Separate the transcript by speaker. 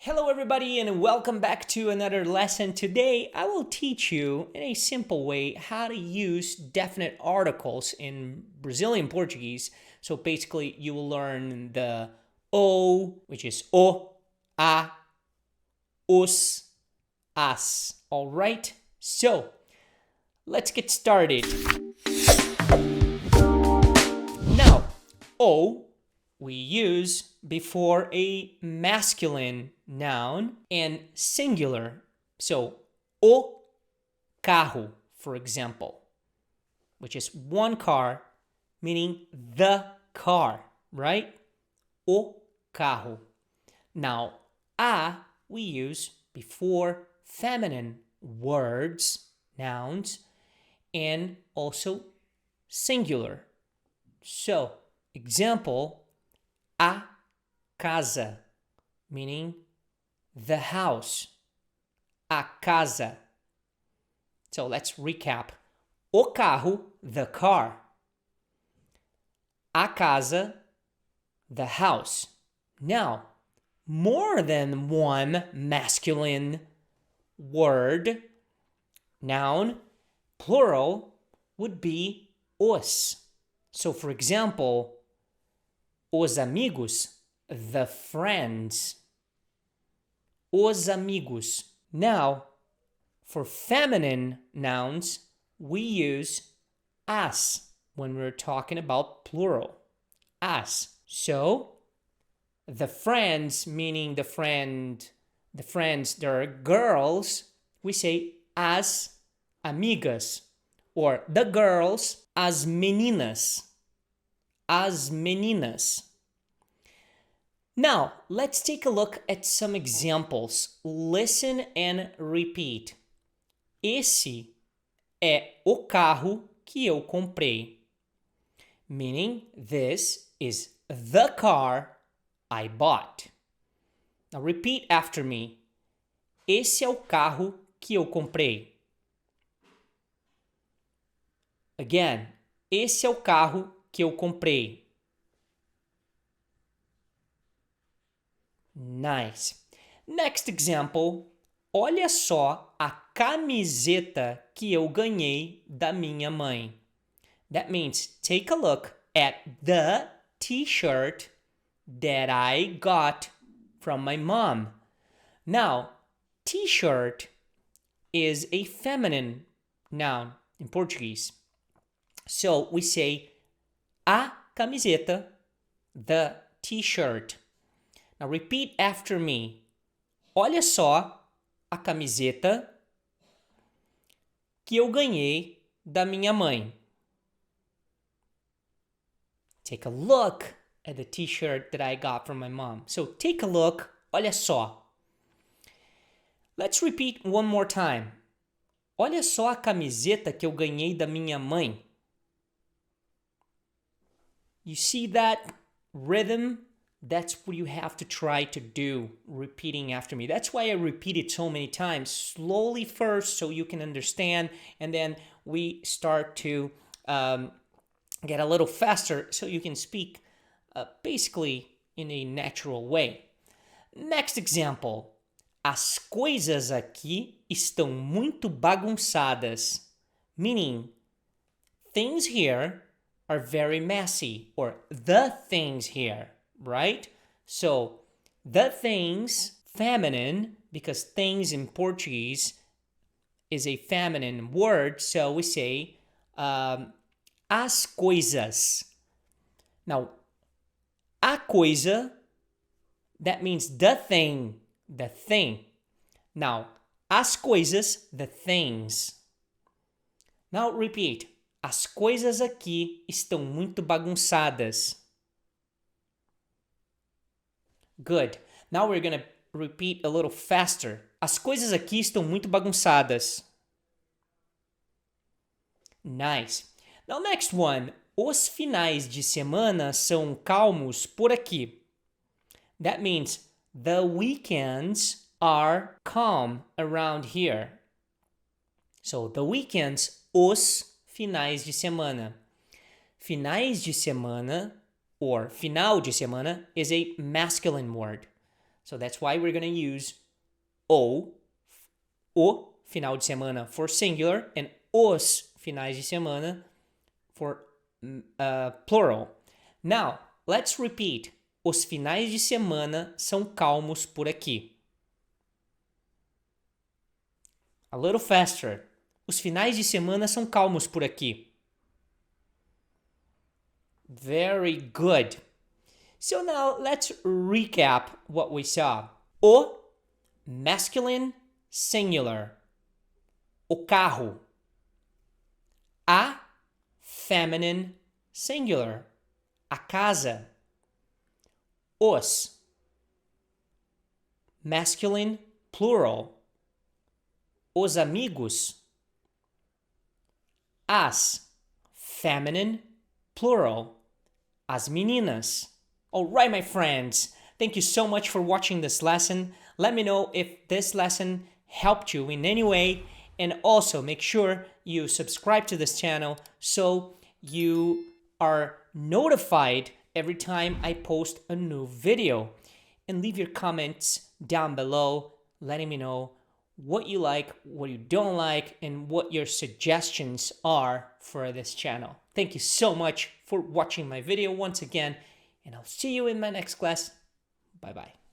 Speaker 1: Hello everybody and welcome back to another lesson. Today I will teach you in a simple way how to use definite articles in Brazilian Portuguese. So basically you will learn the o, which is o, a, os, as. All right? So let's get started. Now, o we use before a masculine noun and singular. So, o carro, for example, which is one car, meaning the car, right? O carro. Now, a we use before feminine words, nouns, and also singular. So, example, a casa, meaning the house. A casa. So let's recap. O carro, the car. A casa, the house. Now, more than one masculine word, noun, plural, would be os. So for example, os amigos, the friends. Os amigos. Now, for feminine nouns, we use as when we're talking about plural. As. So, the friends, meaning the friends, there are girls, we say as amigas. Or the girls, as meninas. As meninas. Now, let's take a look at some examples. Listen and repeat. Esse é o carro que eu comprei. Meaning, this is the car I bought. Now, repeat after me. Esse é o carro que eu comprei. Again, esse é o carro que eu comprei. Nice. Next example. Olha só a camiseta que eu ganhei da minha mãe. That means take a look at the t-shirt that I got from my mom. Now, t-shirt is a feminine noun in Portuguese. So we say a camiseta, the t-shirt. Now repeat after me. Olha só a camiseta que eu ganhei da minha mãe. Take a look at the t-shirt that I got from my mom. So take a look. Olha só. Let's repeat one more time. Olha só a camiseta que eu ganhei da minha mãe. You see that rhythm? That's what you have to try to do, repeating after me. That's why I repeat it so many times. Slowly first so you can understand, and then we start to get a little faster so you can speak basically in a natural way. Next example. As coisas aqui estão muito bagunçadas. Meaning, things here are very messy, or the things here, right? So, the things, feminine, because things in Portuguese is a feminine word, so we say as coisas. Now, a coisa, that means the thing, the thing. Now, as coisas, the things. Now repeat. As coisas aqui estão muito bagunçadas. Good. Now we're going to repeat a little faster. As coisas aqui estão muito bagunçadas. Nice. Now next one. Os finais de semana são calmos por aqui. That means the weekends are calm around here. So the weekends, os finais de semana. Finais de semana, or final de semana, is a masculine word. So that's why we're going to use o final de semana for singular and os finais de semana for plural. Now, let's repeat. Os finais de semana são calmos por aqui. A little faster. Os finais de semana são calmos por aqui. Very good. So now let's recap what we saw. O, masculine singular. O carro. A, feminine singular. A casa. Os, masculine plural. Os amigos. As, feminine plural. As meninas. All right, my friends. Thank you so much for watching this lesson. Let me know if this lesson helped you in any way. And also make sure you subscribe to this channel so you are notified every time I post a new video. And leave your comments down below letting me know what you like, what you don't like, and what your suggestions are for this channel. Thank you so much for watching my video once again, and I'll see you in my next class. Bye-bye.